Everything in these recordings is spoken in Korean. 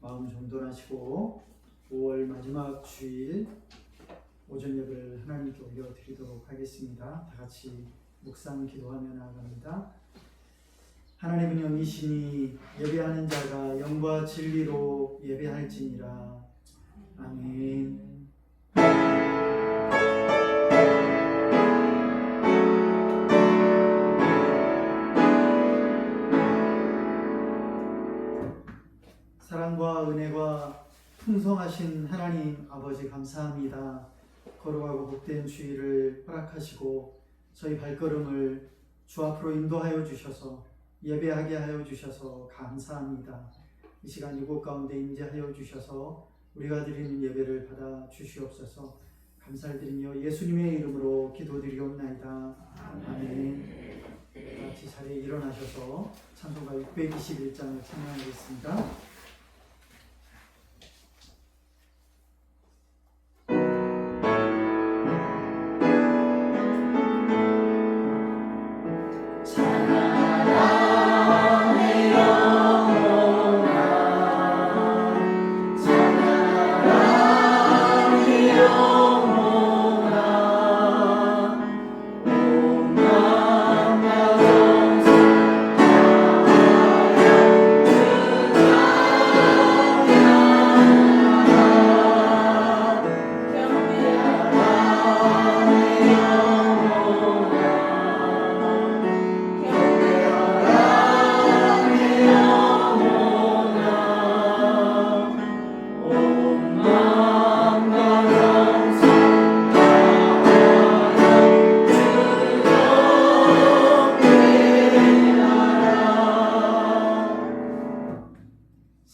마음 정돈하시고 5월 마지막 주일 오전 예배를 하나님께 올려드리도록 하겠습니다. 다 같이 묵상 기도하며 나아갑니다. 하나님은 영이시니 예배하는 자가 영과 진리로 예배할지니라. 아멘. 사랑과 은혜가 풍성하신 하나님 아버지 감사합니다. 거룩하고 복된 주일을 허락하시고 저희 발걸음을 주 앞으로 인도하여 주셔서 예배하게 하여 주셔서 감사합니다. 이 시간 이곳 가운데 임재하여 주셔서 우리가 드리는 예배를 받아 주시옵소서. 감사를 드리며 예수님의 이름으로 기도드리옵나이다. 아멘. 같이 자리에 일어나셔서 찬송가 621장을 찬양하겠습니다.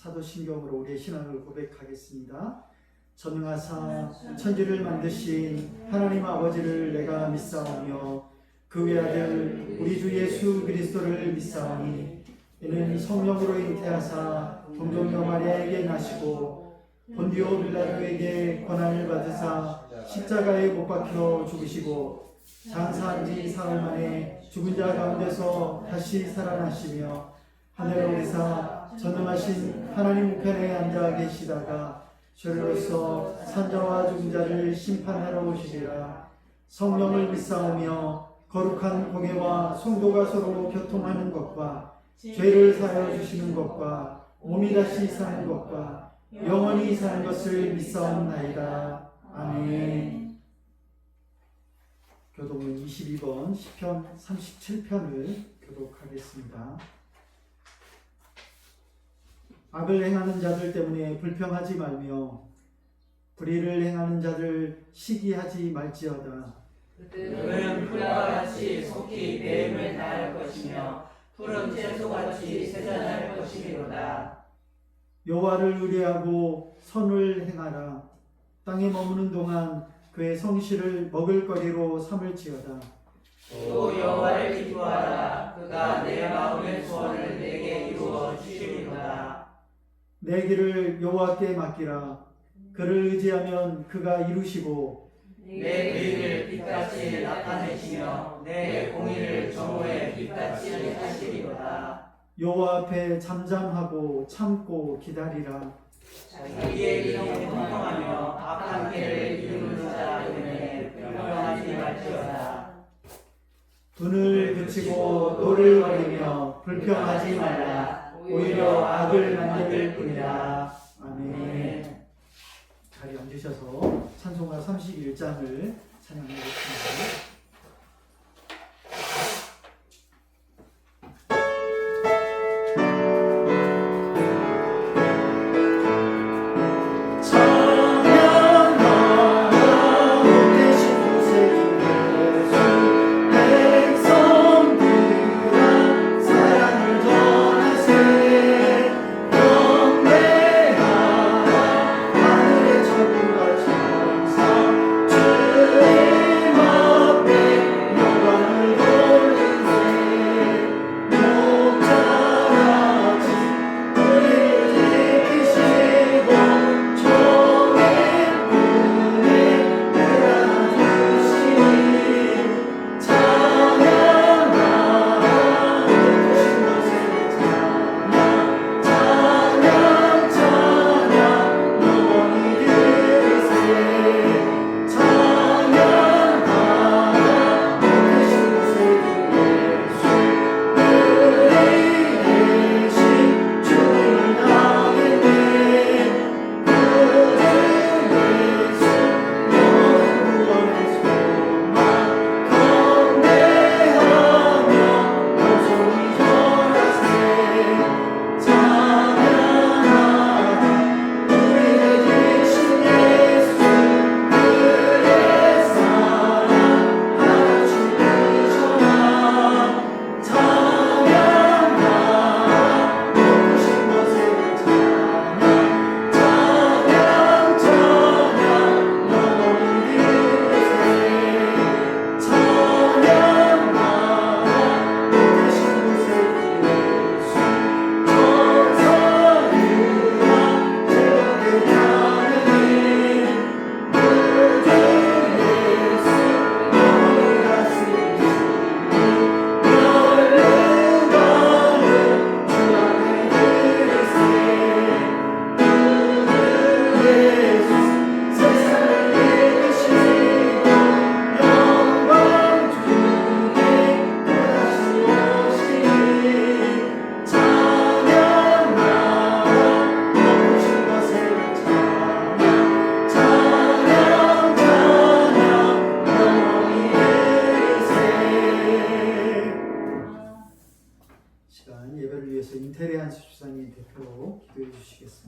사도신경으로 우리의 신앙을 고백하겠습니다. 전능하사 천지를 만드신 하나님 아버지를 내가 믿사오며 그 외아들 우리 주 예수 그리스도를 믿사오니 이는 성령으로 잉태하사 동정녀 마리아에게 나시고 본디오 빌라도에게 고난을 받으사 십자가에 못 박혀 죽으시고 장사한 지 사흘 만에 죽은 자 가운데서 다시 살아나시며 하늘에 오르사 전능하신 하나님 우편에 앉아 계시다가 죄로서 산자와 죽은 자를 심판하러 오시리라. 성령을 믿사오며 거룩한 공예와 성도가 서로 교통하는 것과 죄를 사하여 주시는 것과 몸이 다시 사는 것과 영원히 사는 것을 믿사옵나이다. 아멘. 교독문 22번 시편 37편을 교독하겠습니다. 악을 행하는 자들 때문에 불평하지 말며 불의를 행하는 자들 시기하지 말지어다. 그들은 풀과 같이 속히 배임을 다할 것이며 푸른 채소같이 세잔할 것이리로다. 여호와를 의뢰하고 선을 행하라. 땅에 머무는 동안 그의 성실을 먹을거리로 삼을지어다. 또 여호와를 기뻐하라. 그가 내 마음의 소원을 내게 이루어 주시리로다. 내 길을 여호와께 맡기라. 그를 의지하면 그가 이루시고 내 의를 빛같이 나타내시며 내 공의를 정오의 빛같이 하시리로다. 여호와 앞에 잠잠하고 참고 기다리라. 자기의 길을 평평하며 악한 길을 이루는 자 때문에 불평하지 말지어다. 분을 그치고 노를 버리며 불평하지 말라. 오히려 악을 만들 뿐이라. 아멘. 자리에 앉으셔서 찬송가 31장을 찬양하겠습니다. 주님 앞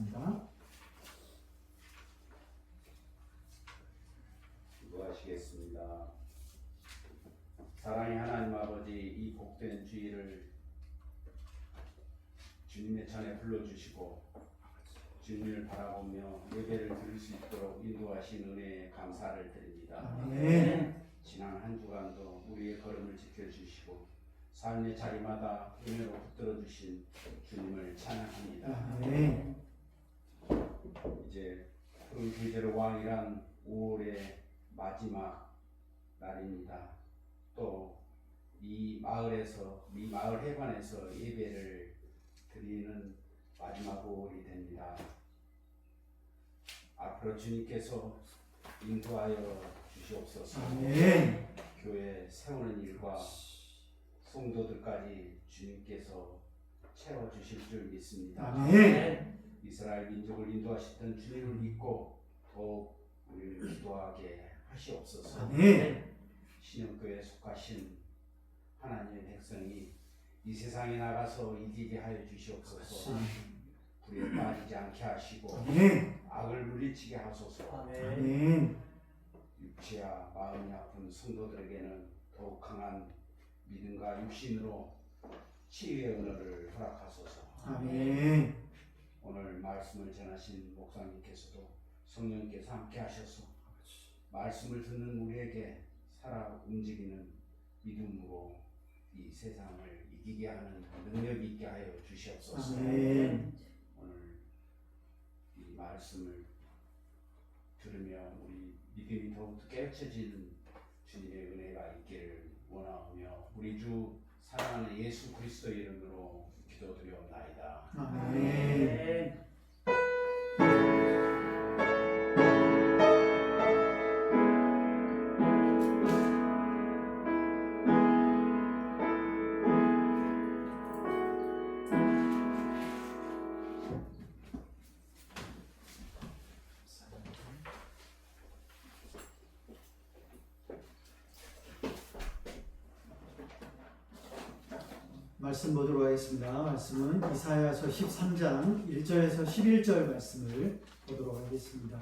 하겠습니다. 기도하시겠습니다. 사랑의 하나님 아버지, 이 복된 주일을 주님의 전에 불러주시고 주님을 바라보며 예배를 드릴 수 있도록 인도하신 은혜에 감사를 드립니다. 아멘. 지난 한 주간도 우리의 걸음을 지켜주시고 삶의 자리마다 은혜로 붙들어 주신 주님을 찬양합니다. 아멘. 이제 푸른 계절 왕이란 5월의 마지막 날입니다. 또 이 마을에서, 이 마을 회관에서 예배를 드리는 마지막 5월이 됩니다. 앞으로 주님께서 인도하여 주시옵소서. 아멘. 교회 세우는 일과 성도들까지 주님께서 채워주실 줄 믿습니다. 아멘. 이스라엘 민족을 인도하시던 주님을 믿고 더욱 우리를 기도하게 하시옵소서. 아멘. 신영교회에 속하신 하나님의 백성이 이 세상에 나가서 이기게 하여 주시옵소서. 불에 빠지지 않게 하시고 아멘. 악을 물리치게 하소서. 아멘. 육체와 마음이 아픈 성도들에게는 더욱 강한 믿음과 육신으로 치유의 은혜를 허락하소서. 아멘. 오늘 말씀을 전하신 목사님께서도 성령께서 함께 하셔서 말씀을 듣는 우리에게 살아 움직이는 믿음으로 이 세상을 이기게 하는 능력이 있게 하여 주시옵소서. 아멘. 오늘 이 말씀을 들으며 우리 믿음이 더욱 깨우쳐지는 주님의 은혜가 있기를 원하오며 우리 주 사랑하는 예수 그리스도 이름으로 기도드리옵나이다. 아멘. 말씀 보도록 하겠습니다. 말씀은 이사야서 13장 1절에서 11절 말씀을 보도록 하겠습니다.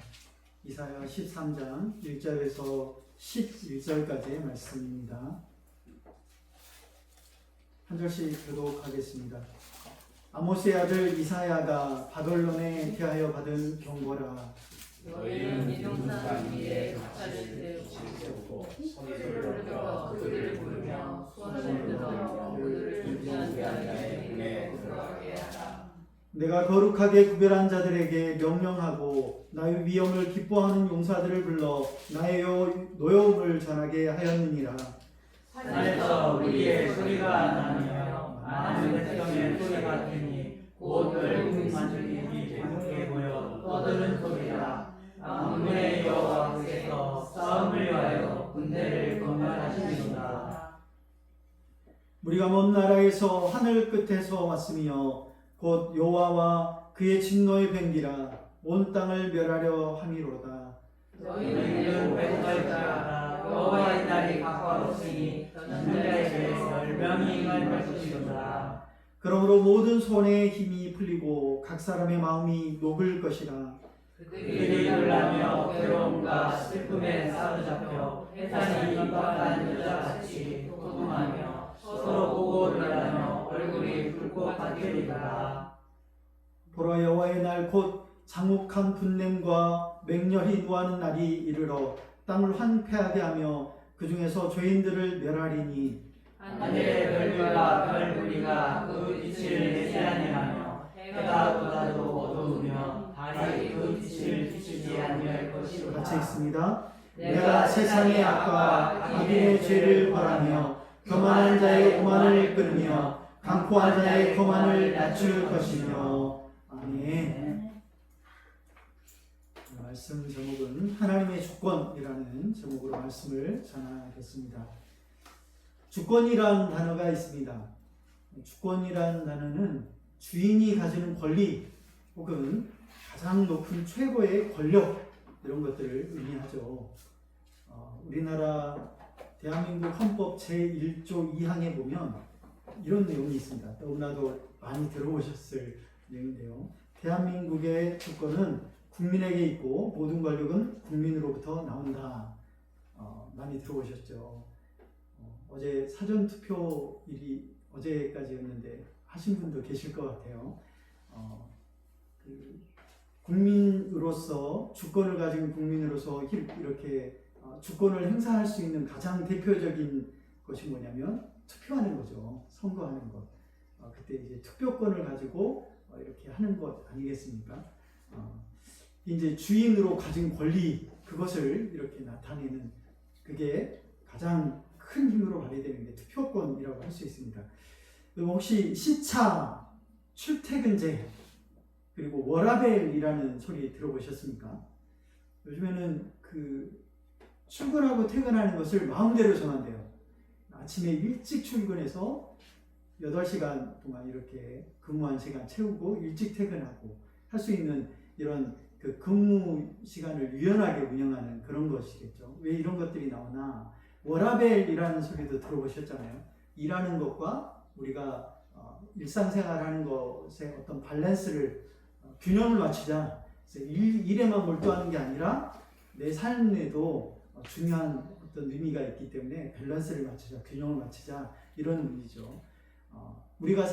이사야 13장 1절에서 11절까지의 말씀입니다. 한 절씩 교독하겠습니다. 아모스의 아들 이사야가 바벨론에 대하여 받은 경고라. 너희는 이동산 위에 gatcha를 세우고 소리를 들어 그들을 부르며 손을 들어 그들을 준비한 자의 문에 들어가게 하라. 내가 거룩하게 구별한 자들에게 명령하고 나의 위엄을 기뻐하는 용사들을 불러 나의 노여움을 전하게 하였느니라. 산에서 우리의 소리가 나며 많은 백성의 소리가 들리니 곧 넓은 만들이 대목에 모여 떠드는 소리라. 만군의 여호와께서 싸움을 위하여 군대를 건멸하시리로다. 우리가 먼 나라에서 하늘 끝에서 왔으며 곧 여호와와 그의 진노의 뱅기라 온 땅을 멸하려 함이로다. 너희는 백발자라. 여호와의 날이 가까웠으니 전자에게 멸망이 임할 것이로다. 그러므로 모든 손에 힘이 풀리고 각 사람의 마음이 녹을 것이라. 그들이 놀라며 괴로움과 슬픔에 사로잡혀 해산이 임박한 여자같이 고통하며 서로 보고 놀라며 얼굴이 붉고 바뀌리로다. 보라 여호와의 날 곧 장욱한 분냄과 맹렬히 노하는 날이 이르러 땅을 황폐하게 하며 그 중에서 죄인들을 멸하리니 하늘의 별들과 별무리가 그 빛을 내지 아니하며 해가 돋아도 어두우며 달이 그 빛을 비추지 아니할 것이로다. 같이 읽습니다. 내가 세상의 악과 악인의 죄를 벌하며 교만한 자의 오만을 끊으며 강포한 자의 거만을 낮출 것이며. 아멘. 말씀 제목은 하나님의 주권이라는 제목으로 말씀을 전하겠습니다. 주권이라는 단어가 있습니다. 주권이라는 단어는 주인이 가지는 권리 혹은 가장 높은 최고의 권력 이런 것들을 의미하죠. 우리나라 대한민국 헌법 제1조 2항에 보면 이런 내용이 있습니다. 너무나도 많이 들어보셨을 내용인데요. 대한민국의 주권은 국민에게 있고 모든 권력은 국민으로부터 나온다. 많이 들어보셨죠? 어제 사전투표일이 어제까지였는데 하신 분도 계실 것 같아요. 국민으로서 주권을 가진 국민으로서 이렇게 주권을 행사할 수 있는 가장 대표적인 것이 뭐냐면 투표하는 거죠. 선거하는 것. 그때 이제 투표권을 가지고 이렇게 하는 것 아니겠습니까? 이제 주인으로 가진 권리 그것을 이렇게 나타내는 그게 가장 큰 힘으로 발휘되는 게 투표권이라고 할 수 있습니다. 혹시 시차, 출퇴근제 그리고 워라밸이라는 소리 들어보셨습니까? 요즘에는 출근하고 퇴근하는 것을 마음대로 정한대요. 아침에 일찍 출근해서 8시간 동안 이렇게 근무한 시간 채우고 일찍 퇴근하고 할 수 있는 이런 근무 시간을 유연하게 운영하는 그런 것이겠죠. 왜 이런 것들이 나오나? 워라밸이라는 소리도 들어보셨잖아요. 일하는 것과 우리가 일상생활하는 것의 어떤 밸런스를 균형을 맞추자. 그래서 일에만 몰두하는 게 아니라 내 삶에도 중요한 어떤 의미가 있기 때문에 밸런스를 맞추자, 균형을 맞추자 이런 의미죠. 우리가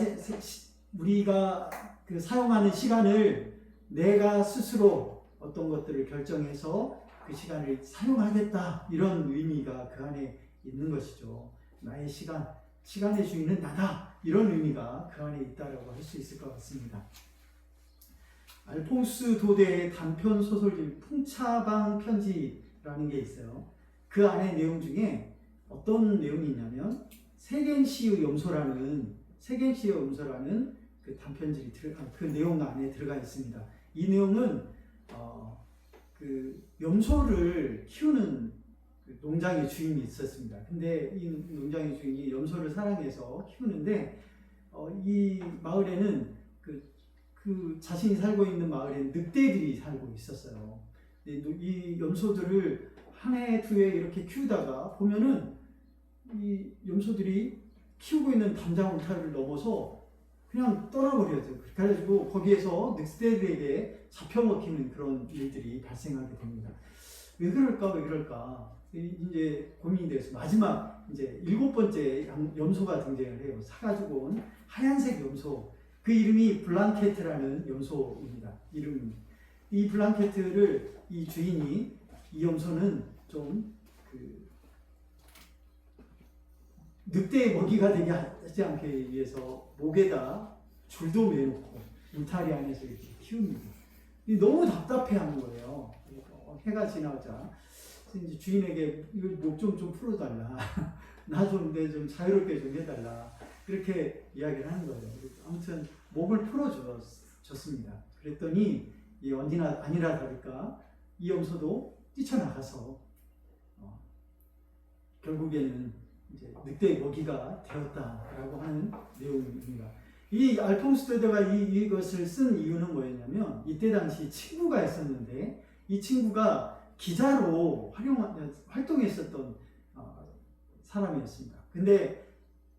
사용하는 시간을 내가 스스로 어떤 것들을 결정해서 그 시간을 사용하겠다 이런 의미가 그 안에 있는 것이죠. 나의 시간의 주인은 나다 이런 의미가 그 안에 있다라고 할 수 있을 것 같습니다. 알퐁스 도데의 단편 소설집 풍차방 편지라는 게 있어요. 그 안에 내용 중에 어떤 내용이 있냐면 세겐시의 염소라는 그 단편집이 그 내용 안에 들어가 있습니다. 이 내용은 그 염소를 키우는 농장의 주인이 있었습니다. 근데 이 농장의 주인이 염소를 사랑해서 키우는데 이 마을에는 그 자신이 살고 있는 마을에는 늑대들이 살고 있었어요. 이 염소들을 한 해, 두 해 이렇게 키우다가 보면은 이 염소들이 키우고 있는 담장 울타리를 넘어서 그냥 떠나버려요. 그래가지고 거기에서 늑대들에게 잡혀먹히는 그런 일들이 발생하게 됩니다. 왜 그럴까? 이제 고민이 돼서 마지막 이제 7번째 염소가 등장을 해요. 사가지고 온 하얀색 염소. 그 이름이 블랑케트라는 염소입니다. 이 블랑케트를 이 주인이 이 염소는 좀 늑대의 먹이가 되게 하지 않기 위해서 목에다 줄도 매놓고 울타리 안에서 이렇게 키웁니다. 너무 답답해하는 거예요. 해가 지나자 이제 주인에게 목 좀 풀어달라, 나 좀 자유롭게 좀 해달라 이렇게 이야기를 하는 거예요. 아무튼 목을 풀어줬습니다. 그랬더니 아니라 다를까 이 염소도 뛰쳐나가서 결국에는 이제 늑대의 먹이가 되었다라고 하는 내용입니다. 이 알퐁스 도데가 이것을 쓴 이유는 뭐였냐면 이때 당시 친구가 있었는데 이 친구가 기자로 활동했었던 사람이었습니다. 근데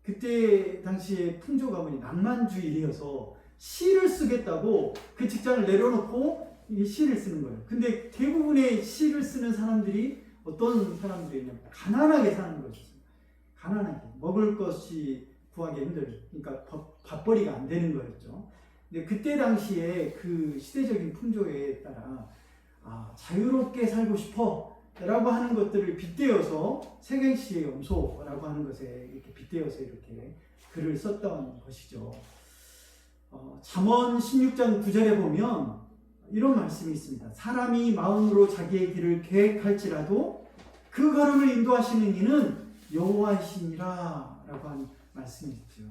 그때 당시에 풍조 가문이 낭만주의여서 시를 쓰겠다고 그 직장을 내려놓고 이 시를 쓰는 거예요. 근데 대부분의 시를 쓰는 사람들이 어떤 사람들이냐면 가난하게 사는 것이었어요. 가난하게 먹을 것이 구하기 힘들죠. 그러니까 밥벌이가 안 되는 거였죠. 근데 그때 당시에 그 시대적인 풍조에 따라 자유롭게 살고 싶어 라고 하는 것들을 빗대어서 세겐시의 염소라고 하는 것에 이렇게 빗대어서 이렇게 글을 썼던 것이죠. 잠언 16장 9절에 보면 이런 말씀이 있습니다. 사람이 마음으로 자기의 길을 계획할지라도 그 걸음을 인도하시는 이는 여호와이시니라 라고 하는 말씀이 있죠.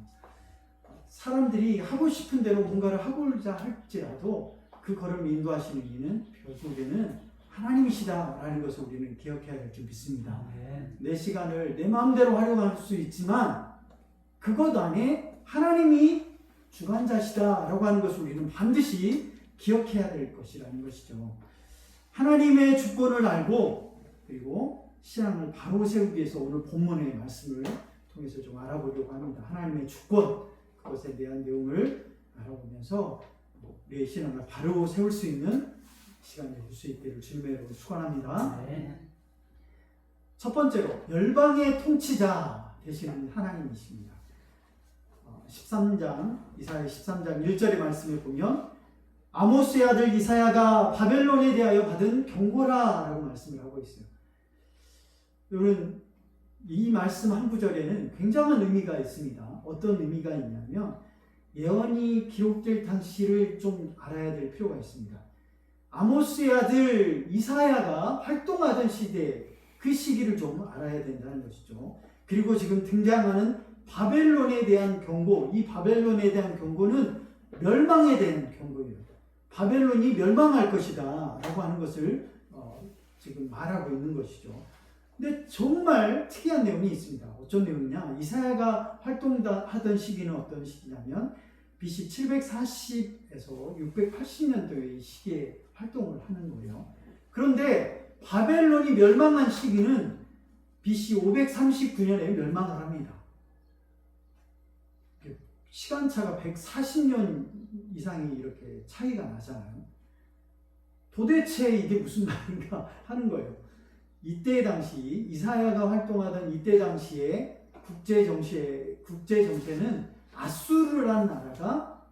사람들이 하고 싶은 대로 뭔가를 하고자 할지라도 그 걸음을 인도하시는 이는 결국에는 하나님이시다라는 것을 우리는 기억해야 될 줄 믿습니다. 내 시간을 내 마음대로 활용할 수 있지만 그것 안에 하나님이 주관자시다라고 하는 것을 우리는 반드시 기억해야 될 것이라는 것이죠. 하나님의 주권을 알고 그리고 신앙을 바로 세우기 위해서 오늘 본문의 말씀을 통해서 좀 알아보려고 합니다. 하나님의 주권, 그것에 대한 내용을 알아보면서 우리의 신앙을 바로 세울 수 있는 시간이 될 수 있기를 주님의 이름으로 축원합니다. 네. 첫 번째로 열방의 통치자 되시는 하나님이십니다. 13장 이사야 13장 1절의 말씀에 보면 아모스의 아들 이사야가 바벨론에 대하여 받은 경고라라고 말씀을 하고 있어요. 여러분 이 말씀 한 구절에는 굉장한 의미가 있습니다. 어떤 의미가 있냐면 예언이 기록될 당시를 좀 알아야 될 필요가 있습니다. 아모스의 아들 이사야가 활동하던 시대 그 시기를 좀 알아야 된다는 것이죠. 그리고 지금 등장하는 바벨론에 대한 경고, 이 바벨론에 대한 경고는 멸망에 대한 경고예요. 바벨론이 멸망할 것이다 라고 하는 것을 지금 말하고 있는 것이죠. 근데 정말 특이한 내용이 있습니다. 어떤 내용이냐? 이사야가 활동하던 시기는 어떤 시기냐면 BC 740에서 680년도의 시기에 활동을 하는 거예요. 그런데 바벨론이 멸망한 시기는 BC 539년에 멸망을 합니다. 시간차가 140년 이상이 이렇게 차이가 나잖아요. 도대체 이게 무슨 말인가 하는 거예요. 이때 당시 이사야가 활동하던 이때 당시에 국제 정세는 아수르라는 나라가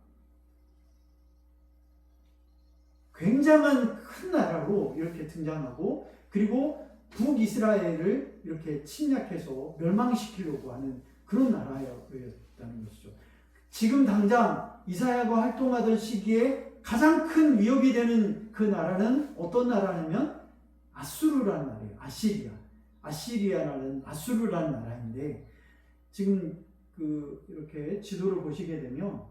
굉장한 큰 나라로 이렇게 등장하고 그리고 북이스라엘을 이렇게 침략해서 멸망시키려고 하는 그런 나라였다는 것이죠. 지금 당장 이사야가 활동하던 시기에 가장 큰 위협이 되는 그 나라는 어떤 나라냐면 아수르라는 나라예요. 아시리아라는 아수르라는 나라인데 지금 이렇게 지도를 보시게 되면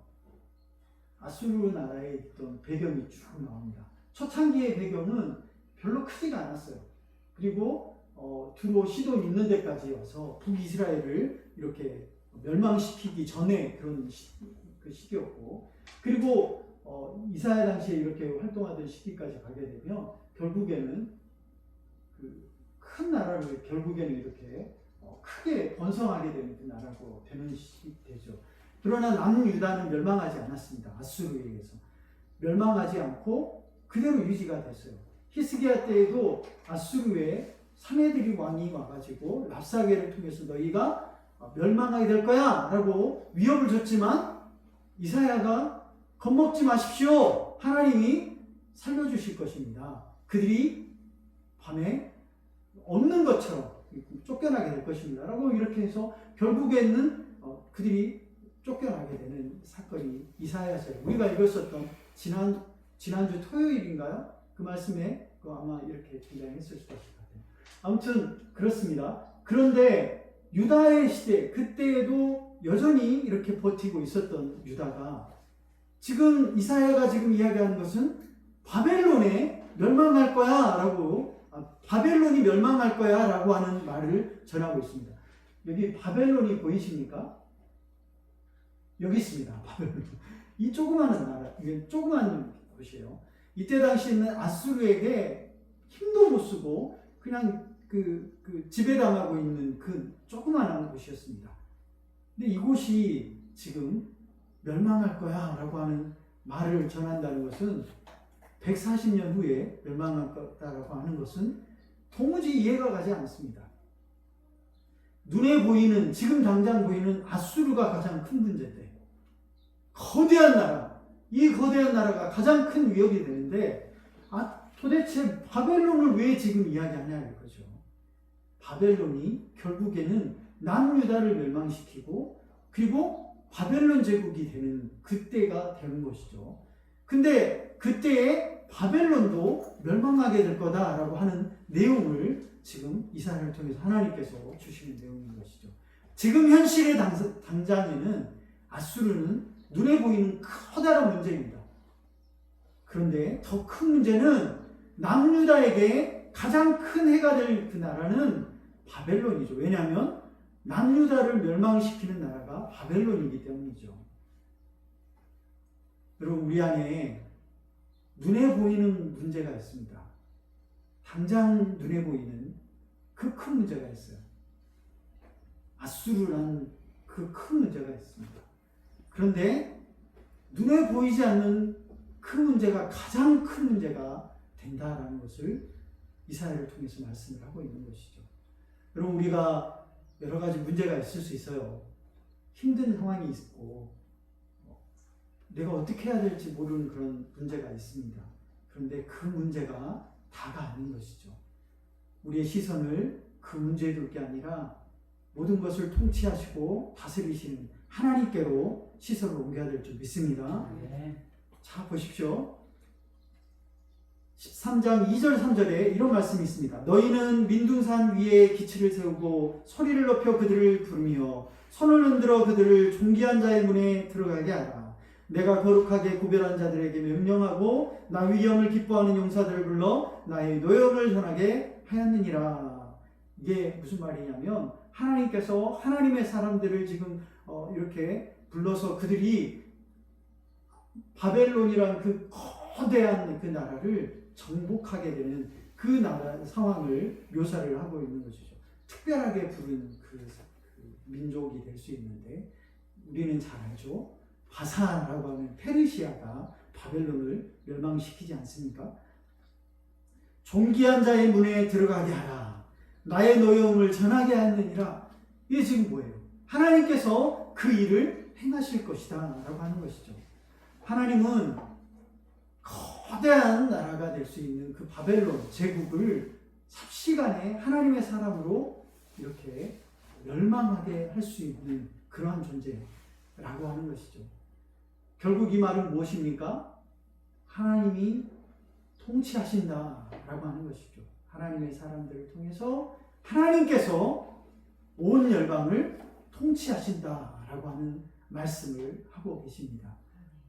아수르 나라의 있던 배경이 쭉 나옵니다. 초창기의 배경은 별로 크지가 않았어요. 그리고 두로 시돈 있는 데까지 와서 북이스라엘을 이렇게 멸망시키기 전에 그런 그 시기였고 그리고 이사야 당시에 이렇게 활동하던 시기까지 가게 되면 결국에는 그 큰 나라를 결국에는 이렇게 크게 번성하게 되는 그 나라고 되는 시기 되죠. 그러나 남유다는 멸망하지 않았습니다. 아수르에 의해서 멸망하지 않고 그대로 유지가 됐어요. 히스기야 때에도 아수르에 사메드리 왕이 와가지고 랍사게를 통해서 너희가 멸망하게 될 거야 라고 위협을 줬지만 이사야가 겁먹지 마십시오. 하나님이 살려주실 것입니다. 그들이 밤에 없는 것처럼 쫓겨나게 될 것입니다 라고 이렇게 해서 결국에는 그들이 쫓겨나게 되는 사건이 이사야서예요. 우리가 읽었었던 지난주 토요일인가요? 그 말씀에 아마 이렇게 등장했을 수도 있을 것 같아요. 아무튼 그렇습니다. 그런데 유다의 시대 그때에도 여전히 이렇게 버티고 있었던 유다가 지금 이사야가 지금 이야기하는 것은 바벨론에 멸망할 거야 라고 바벨론이 멸망할 거야 라고 하는 말을 전하고 있습니다. 여기 바벨론이 보이십니까? 여기 있습니다. 바벨론. 이 조그마한 나라, 이게 조그마한 곳이에요. 이때 당시에는 아수르에게 힘도 못 쓰고 그냥 그 지배당하고 있는 그 조그마한 곳이었습니다. 근데 이곳이 지금 멸망할 거야 라고 하는 말을 전한다는 것은 140년 후에 멸망할 거다라고 하는 것은 도무지 이해가 가지 않습니다. 눈에 보이는 지금 당장 보이는 아수르가 가장 큰 문제인데 거대한 나라, 이 거대한 나라가 가장 큰 위협이 되는데 도대체 바벨론을 왜 지금 이야기하냐 이거죠. 바벨론이 결국에는 남유다를 멸망시키고 그리고 바벨론 제국이 되는 그때가 되는 것이죠. 근데 그때에 바벨론도 멸망하게 될 거다라고 하는 내용을 지금 이사야를 통해서 하나님께서 주시는 내용인 것이죠. 지금 현실의 당장에는 아수르는 눈에 보이는 커다란 문제입니다. 그런데 더 큰 문제는 남유다에게 가장 큰 해가 될 그 나라는 바벨론이죠. 왜냐하면 남유다를 멸망시키는 나라가 바벨론이기 때문이죠. 여러분 우리 안에 눈에 보이는 문제가 있습니다. 당장 눈에 보이는 그 큰 문제가 있어요. 아수르라는 그 큰 문제가 있습니다. 그런데 눈에 보이지 않는 그 문제가 가장 큰 문제가 된다라는 것을 이사야를 통해서 말씀을 하고 있는 것이죠. 여러분, 우리가 여러 가지 문제가 있을 수 있어요. 힘든 상황이 있고 내가 어떻게 해야 될지 모르는 그런 문제가 있습니다. 그런데 그 문제가 다가 아닌 것이죠. 우리의 시선을 그 문제에 둘 게 아니라 모든 것을 통치하시고 다스리시는 하나님께로 시선을 옮겨야 될 줄 믿습니다. 자, 보십시오. 13장 2절 3절에 이런 말씀이 있습니다. 너희는 민둥산 위에 기치를 세우고 소리를 높여 그들을 부르며 손을 흔들어 그들을 존귀한 자의 문에 들어가게 하라. 내가 거룩하게 구별한 자들에게 명령하고 나 위엄을 기뻐하는 용사들을 불러 나의 노염을 전하게 하였느니라. 이게 무슨 말이냐면 하나님께서 하나님의 사람들을 지금 이렇게 불러서 그들이 바벨론이란 그 거대한 그 나라를 정복하게 되는 그 나라 상황을 묘사를 하고 있는 것이죠. 특별하게 부른 그 민족이 될 수 있는데 우리는 잘 알죠. 바사라고 하는 페르시아가 바벨론을 멸망시키지 않습니까? 존귀한 자의 문에 들어가게 하라. 나의 노여움을 전하게 하느니라. 이게 지금 뭐예요? 하나님께서 그 일을 행하실 것이다 라고 하는 것이죠. 하나님은 거대한 나라가 될 수 있는 그 바벨론 제국을 삽시간에 하나님의 사람으로 이렇게 멸망하게 할 수 있는 그러한 존재라고 하는 것이죠. 결국 이 말은 무엇입니까? 하나님이 통치하신다라고 하는 것이죠. 하나님의 사람들을 통해서 하나님께서 온 열방을 통치하신다라고 하는 말씀을 하고 계십니다.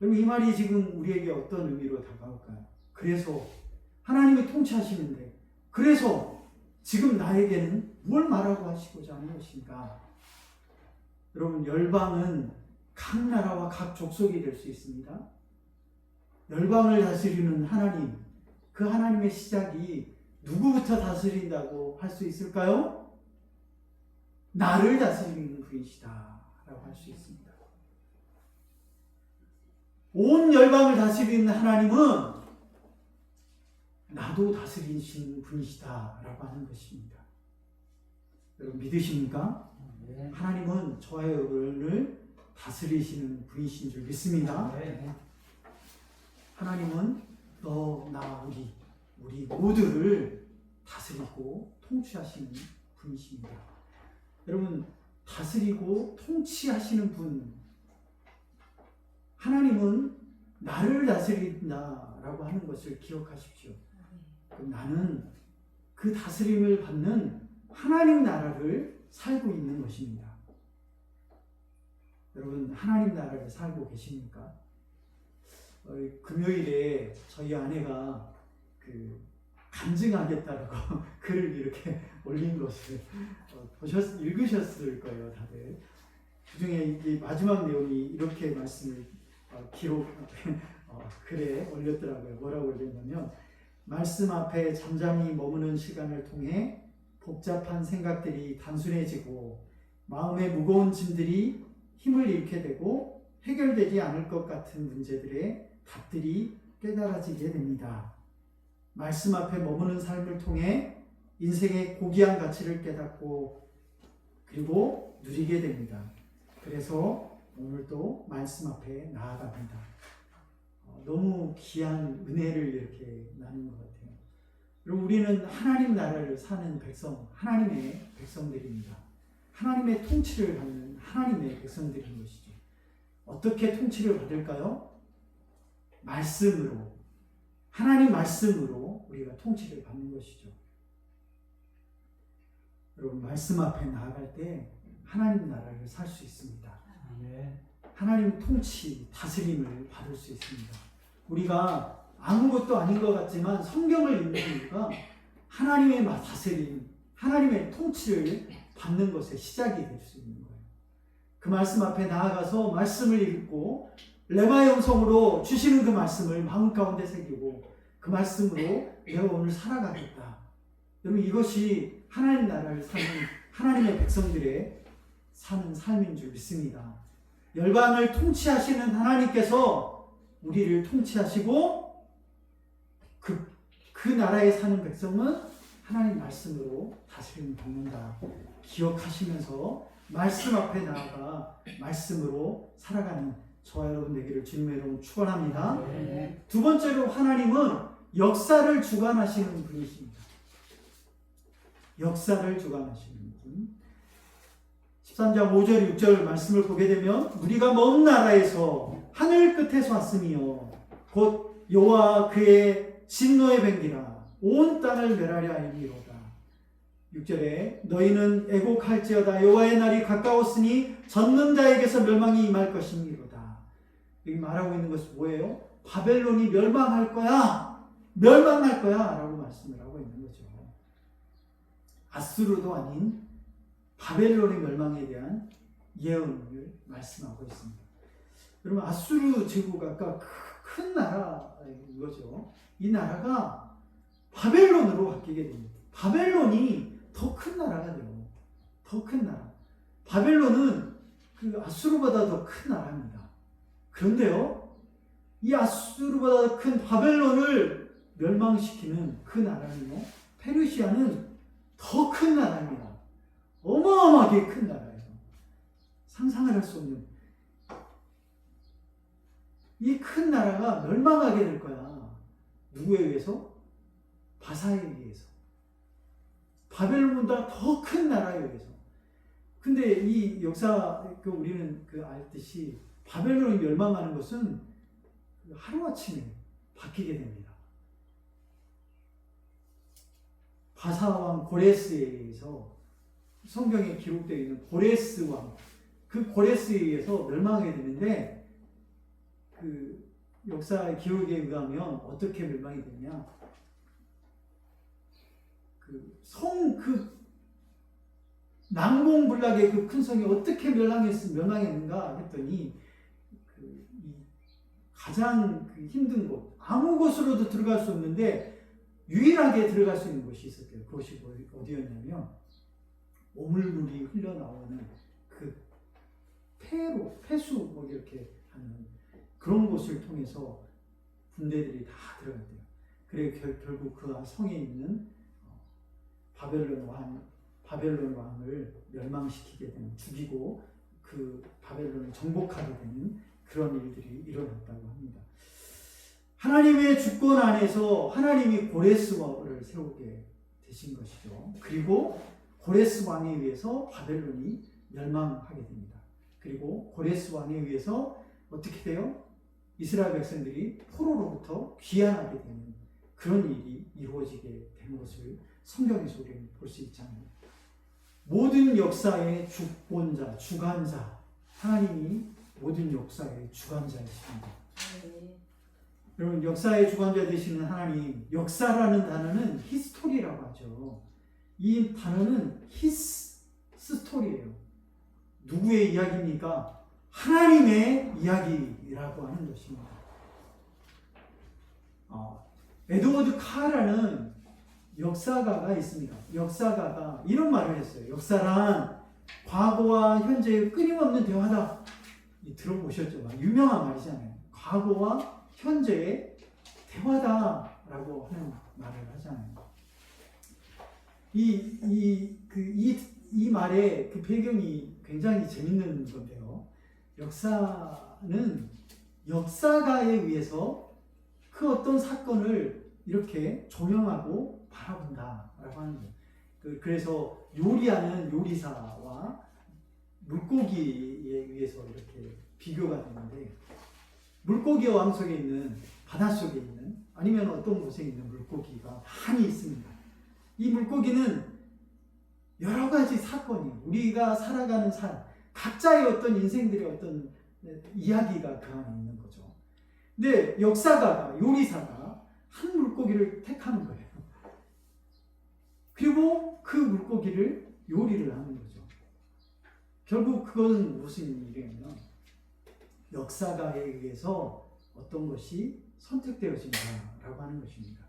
여러분, 이 말이 지금 우리에게 어떤 의미로 다가올까요? 그래서 하나님이 통치하시는데 그래서 지금 나에게는 뭘 말하고 하시고자 하는 것인가? 여러분, 열방은 각 나라와 각 족속이 될 수 있습니다. 열방을 다스리는 하나님, 그 하나님의 시작이 누구부터 다스린다고 할 수 있을까요? 나를 다스리는 분이시다 라고 할 수 있습니다. 온 열방을 다스리는 하나님은 나도 다스리시는 분이시다 라고 하는 것입니다. 여러분, 믿으십니까? 하나님은 저와 여러분을 다스리시는 분이신 줄 믿습니다. 하나님은 너, 나, 우리 모두를 다스리고 통치하시는 분이십니다. 여러분, 다스리고 통치하시는 분, 하나님은 나를 다스린다라고 하는 것을 기억하십시오. 그럼 나는 그 다스림을 받는 하나님 나라를 살고 있는 것입니다. 여러분, 하나님 나라를 살고 계십니까? 금요일에 저희 아내가 간증하겠다라고 글을 이렇게 올린 것을 읽으셨을 거예요, 다들. 그중에 이 마지막 내용이 이렇게 말씀을 글에 올렸더라고요. 뭐라고 올렸냐면, 말씀 앞에 잠잠히 머무는 시간을 통해 복잡한 생각들이 단순해지고 마음의 무거운 짐들이 힘을 잃게 되고 해결되지 않을 것 같은 문제들의 답들이 깨달아지게 됩니다. 말씀 앞에 머무는 삶을 통해 인생의 고귀한 가치를 깨닫고 그리고 누리게 됩니다. 그래서 오늘도 말씀 앞에 나아갑니다. 너무 귀한 은혜를 이렇게 나눈 것 같아요. 그리고 우리는 하나님 나라를 사는 백성, 하나님의 백성들입니다. 하나님의 통치를 받는 하나님의 백성들인 것이죠. 어떻게 통치를 받을까요? 말씀으로, 하나님 말씀으로 우리가 통치를 받는 것이죠. 여러분, 말씀 앞에 나아갈 때 하나님 나라를 살 수 있습니다. 하나님 통치, 다스림을 받을 수 있습니다. 우리가 아무것도 아닌 것 같지만 성경을 읽는 이유가 하나님의 다스림, 하나님의 통치를 받는 것의 시작이 될 수 있는 거예요. 그 말씀 앞에 나아가서 말씀을 읽고 레마의 음성으로 주시는 그 말씀을 마음 가운데 새기고 그 말씀으로 내가 오늘 살아가겠다. 여러분, 이것이 하나님 나라를 사는 하나님의 백성들의 사는 삶인 줄 믿습니다. 열방을 통치하시는 하나님께서 우리를 통치하시고 그 나라에 사는 백성은 하나님 말씀으로 다스림을 받는다. 기억하시면서 말씀 앞에 나아가 말씀으로 살아가는 저와 여러분 되기를 주님의 이름으로 축원합니다. 네. 두 번째로 하나님은 역사를 주관하시는 분이십니다. 역사를 주관하시는 분. 13장 5절 6절 말씀을 보게 되면 우리가 먼 나라에서 하늘 끝에서 왔으며 곧 여호와 그의 진노의 뱅기라 온 땅을 멸하려 함이로다. 6절에 너희는 애곡할지어다 여호와의 날이 가까웠으니 젖는 자에게서 멸망이 임할 것이니로다. 여기 말하고 있는 것은 뭐예요? 바벨론이 멸망할 거야. 멸망할 거야 라고 말씀을 하고 있는 거죠. 아수르도 아닌 바벨론의 멸망에 대한 예언을 말씀하고 있습니다. 여러분 아수르 제국가 아까 큰 나라인 거죠. 이 나라가 바벨론으로 바뀌게 됩니다. 바벨론이 더 큰 나라가 돼요. 더 큰 나라. 바벨론은 그 아수르보다 더 큰 나라입니다. 그런데요, 이 아수르보다 큰 바벨론을 멸망시키는 그 나라는요, 페르시아는 더 큰 나라입니다. 어마어마하게 큰 나라예요. 상상을 할 수 없는 이 큰 나라가 멸망하게 될 거야. 누구에 의해서? 바사에 의해서. 바벨론보다 더 큰 나라에 의해서. 근데 이 역사 우리는 알듯이 바벨론이 멸망하는 것은 하루아침에 바뀌게 됩니다. 바사 왕 고레스에 의해서 성경에 기록되어 있는 고레스 왕, 그 고레스에 의해서 멸망하게 되는데 그 역사의 기록에 의하면 어떻게 멸망이 되냐? 난공불락의 그 큰 성이 어떻게 멸망했는가 했더니 가장 힘든 곳, 아무 곳으로도 들어갈 수 없는데 유일하게 들어갈 수 있는 곳이 있었대요. 그것이 어디였냐면 오물물이 흘러나오는 그 폐수 뭐 이렇게 하는 그런 곳을 통해서 군대들이 다 들어갔대요. 그래 결국 그 성에 있는 바벨론 왕을 멸망시키게 되는, 죽이고 그 바벨론을 정복하게 되는 그런 일들이 일어났다고 합니다. 하나님의 주권 안에서 하나님이 고레스 왕을 세우게 되신 것이죠. 그리고 고레스 왕에 의해서 바벨론이 멸망하게 됩니다. 그리고 고레스 왕에 의해서 어떻게 돼요? 이스라엘 백성들이 포로로부터 귀환하게 되는 그런 일이 이루어지게 된 것을 성경에서 우리는 볼 수 있잖아요. 모든 역사의 주권자, 주관자, 하나님이 모든 역사의 주관자이십니다. 여러분, 역사의 주관자 되시는 하나님, 역사라는 단어는 히스토리라고 하죠. 이 단어는 히스토리예요. 누구의 이야기입니까? 하나님의 이야기라고 하는 것입니다. 에드워드 카라는 역사가가 있습니다. 역사가가 이런 말을 했어요. 역사란 과거와 현재의 끊임없는 대화다. 들어보셨죠? 유명한 말이잖아요. 과거와 현재의 대화다라고 하는 말을 하잖아요. 이 말의 그 배경이 굉장히 재밌는 건데요. 역사는 역사가에 의해서 그 어떤 사건을 이렇게 조명하고 바라본다라고 하는 거예요. 그래서 요리하는 요리사와 물고기에 의해서 이렇게 비교가 되는데, 물고기의 왕 속에 있는, 바닷속에 있는, 아니면 어떤 곳에 있는 물고기가 많이 있습니다. 이 물고기는 여러 가지 사건이, 우리가 살아가는 삶, 각자의 어떤 인생들의 어떤 이야기가 그 안에 있는 거죠. 근데 역사가가, 요리사가 한 물고기를 택하는 거예요. 그리고 그 물고기를 요리를 하는 거죠. 결국 그것은 무슨 일이냐면 역사가에 의해서 어떤 것이 선택되어진다라고 하는 것입니다.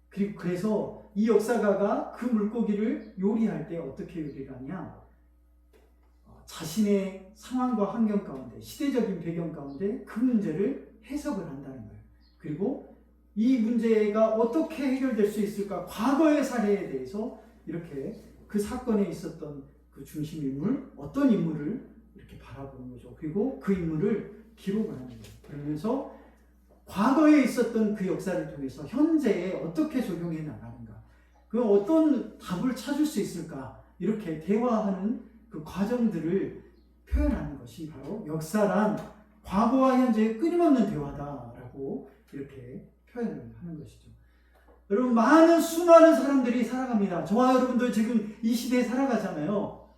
그리고 그래서 이 역사가가 그 물고기를 요리할 때 어떻게 요리를 하냐? 자신의 상황과 환경 가운데, 시대적인 배경 가운데 그 문제를 해석을 한다는 거예요. 그리고 이 문제가 어떻게 해결될 수 있을까? 과거의 사례에 대해서 이렇게 그 사건에 있었던 그 중심 인물, 어떤 인물을 이렇게 바라보는 거죠. 그리고 그 인물을 기록을 하는 거예요. 그러면서 과거에 있었던 그 역사를 통해서 현재에 어떻게 적용해 나가는가, 그 어떤 답을 찾을 수 있을까, 이렇게 대화하는 그 과정들을 표현하는 것이 바로 역사란 과거와 현재의 끊임없는 대화다라고 이렇게 표현을 하는 것이죠. 여러분, 수많은 사람들이 살아갑니다. 저와 여러분도 지금 이 시대에 살아가잖아요.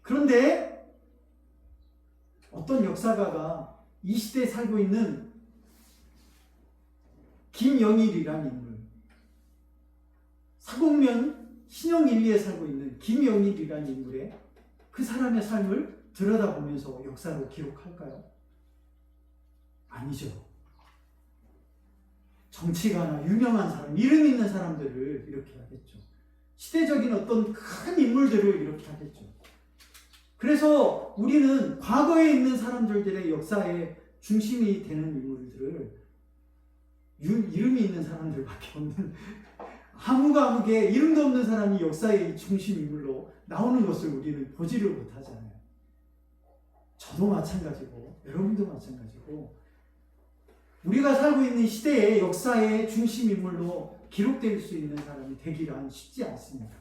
그런데 어떤 역사가가 이 시대에 살고 있는 김영일이라는 인물, 사곡면 신영일리에 살고 있는 김영일이라는 인물의 그 사람의 삶을 들여다보면서 역사로 기록할까요? 아니죠. 정치가나 유명한 사람, 이름 있는 사람들을 이렇게 하겠죠. 시대적인 어떤 큰 인물들을 이렇게 하겠죠. 그래서 우리는 과거에 있는 사람들의 역사의 중심이 되는 인물들을 이름이 있는 사람들밖에 없는 아무개 이름도 없는 사람이 역사의 중심 인물로 나오는 것을 우리는 보지를 못하잖아요. 저도 마찬가지고 여러분도 마찬가지고 우리가 살고 있는 시대의 역사의 중심 인물로 기록될 수 있는 사람이 되기란 쉽지 않습니다.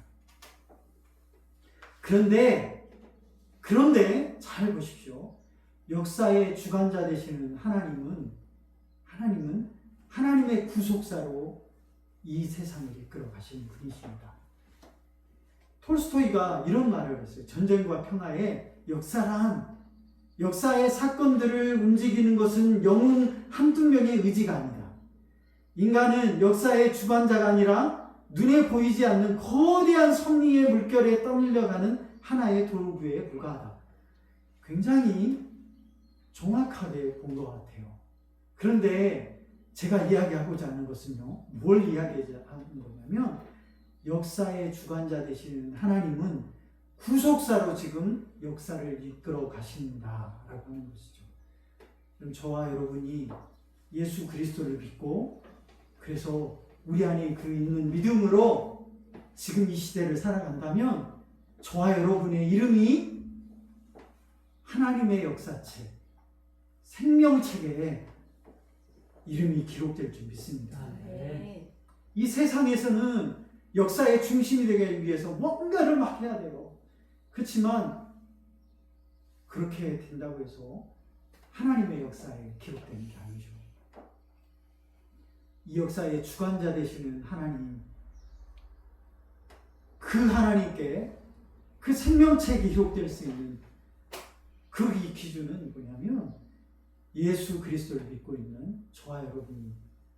그런데 잘 보십시오. 역사의 주관자 되시는 하나님은 하나님의 구속사로 이 세상을 이끌어 가시는 분이십니다. 톨스토이가 이런 말을 했어요. 전쟁과 평화의 역사의 사건들을 움직이는 것은 영웅 한두 명의 의지가 아니다. 인간은 역사의 주관자가 아니라 눈에 보이지 않는 거대한 섭리의 물결에 떠밀려가는 하나의 도구에 불과하다. 굉장히 정확하게 본 것 같아요. 그런데 제가 이야기하고자 하는 것은요, 뭘 이야기하는 거냐면 역사의 주관자 되시는 하나님은 구속사로 지금 역사를 이끌어 가신다라고 하는 것이죠. 그럼 저와 여러분이 예수 그리스도를 믿고 그래서 우리 안에 그 있는 믿음으로 지금 이 시대를 살아간다면 저와 여러분의 이름이 하나님의 역사책, 생명책에 이름이 기록될 줄 믿습니다. 네. 이 세상에서는 역사의 중심이 되기 위해서 뭔가를 막 해야 돼요. 그렇지만 그렇게 된다고 해서 하나님의 역사에 기록되는 게 아니죠. 이 역사의 주관자 되시는 하나님, 그 하나님께 그 생명책이 기록될 수 있는 그 이 기준은 뭐냐면 예수 그리스도를 믿고 있는 저와 여러분이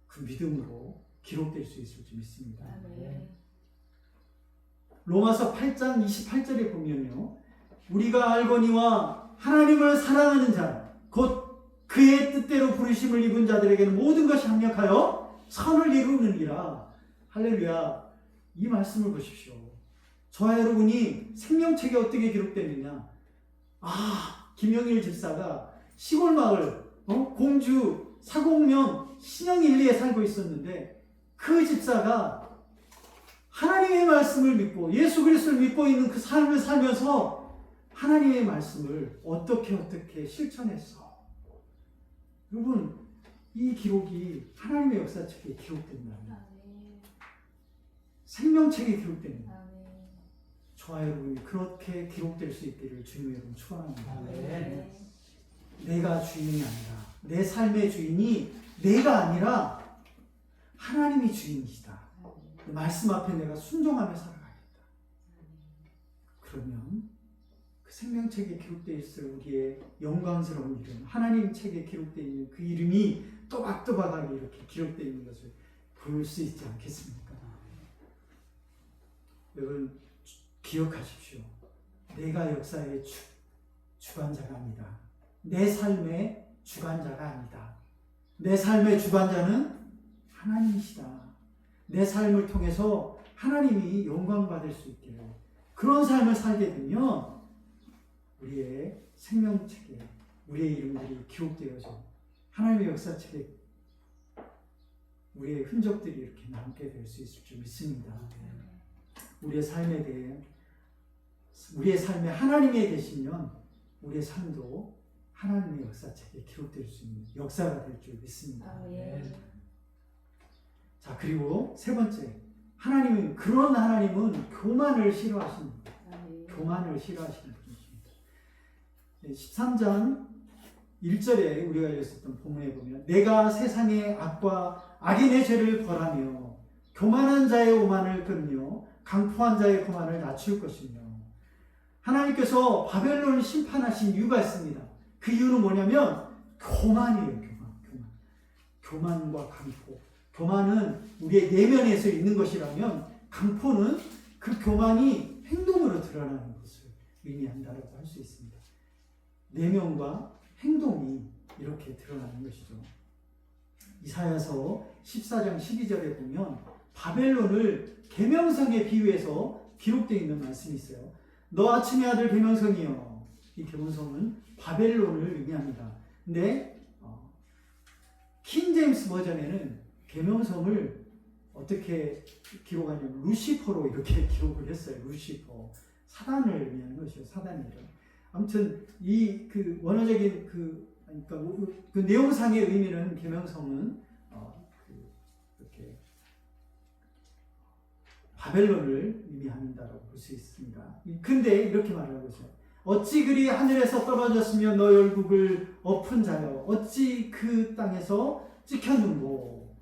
그 믿음으로 기록될 수 있을 줄 믿습니다. 네. 로마서 8장 28절에 보면요, 우리가 알거니와 하나님을 사랑하는 자 곧 그의 뜻대로 부르심을 입은 자들에게는 모든 것이 합력하여 선을 이루느니라. 할렐루야. 이 말씀을 보십시오. 저와 여러분이 생명책에 어떻게 기록되느냐. 김영일 집사가 시골 마을 공주 사곡면 신영일리에 살고 있었는데 그 집사가 하나님의 말씀을 믿고 예수 그리스도를 믿고 있는 그 삶을 살면서 하나님의 말씀을 어떻게 실천했어. 여러분, 이 기록이 하나님의 역사책에 기록된다면, 생명책에 기록됩니다. 저와 여러분이 그렇게 기록될 수 있기를 주님의 이름으로 축원합니다. 내가 주인이 아니라, 내 삶의 주인이 내가 아니라 하나님이 주인이시다. 말씀 앞에 내가 순종하며 살아가야겠다. 그러면 그 생명책에 기록되어 있을 우리의 영광스러운 이름, 하나님 책에 기록되어 있는 그 이름이 또박또박하게 이렇게 기록되어 있는 것을 볼 수 있지 않겠습니까? 여러분, 기억하십시오. 내가 역사의 주관자가 아니다. 내 삶의 주관자가 아니다. 내 삶의 주관자는 하나님이시다. 내 삶을 통해서 하나님이 영광받을 수 있기를, 그런 삶을 살게 되면 우리의 생명책에 우리의 이름들이 기록되어서 하나님의 역사책에 우리의 흔적들이 이렇게 남게 될 수 있을 줄 믿습니다. 우리의 삶에 하나님이 계시면 우리의 삶도 하나님의 역사책에 기록될 수 있는 역사가 될 줄 믿습니다. 자, 그리고 세 번째, 그런 하나님은 교만을 싫어하십니다. 교만을 싫어하시는 분이십니다. 13장 1절에 우리가 읽었던 본문에 보면 내가 세상의 악과 악인의 죄를 벌하며 교만한 자의 오만을 끊으며 강포한 자의 거만을 낮출 것이며, 하나님께서 바벨론을 심판하신 이유가 있습니다. 그 이유는 뭐냐면 교만이에요. 교만과 강포. 교만은 우리의 내면에서 있는 것이라면 강포는 그 교만이 행동으로 드러나는 것을 의미한다고 할 수 있습니다. 내면과 행동이 이렇게 드러나는 것이죠. 이사야서 14장 12절에 보면 바벨론을 계명성에 비유해서 기록되어 있는 말씀이 있어요. 너 아침의 아들 계명성이여. 이 계명성은 바벨론을 의미합니다. 근데 킹 제임스 버전에는 계명성을 어떻게 기록하냐면 루시퍼로 이렇게 기록을 했어요. 루시퍼. 사단을 의미하는 것이에요. 사단이죠. 아무튼 그 원어적인 그러니까 그 내용상의 의미는 계명성은 이렇게 바벨론을 의미한다라고 볼 수 있습니다. 근데 이렇게 말하고 있어요. 어찌 그리 하늘에서 떨어졌으며 너 열국을 엎은 자여, 어찌 그 땅에서 찍혔는고.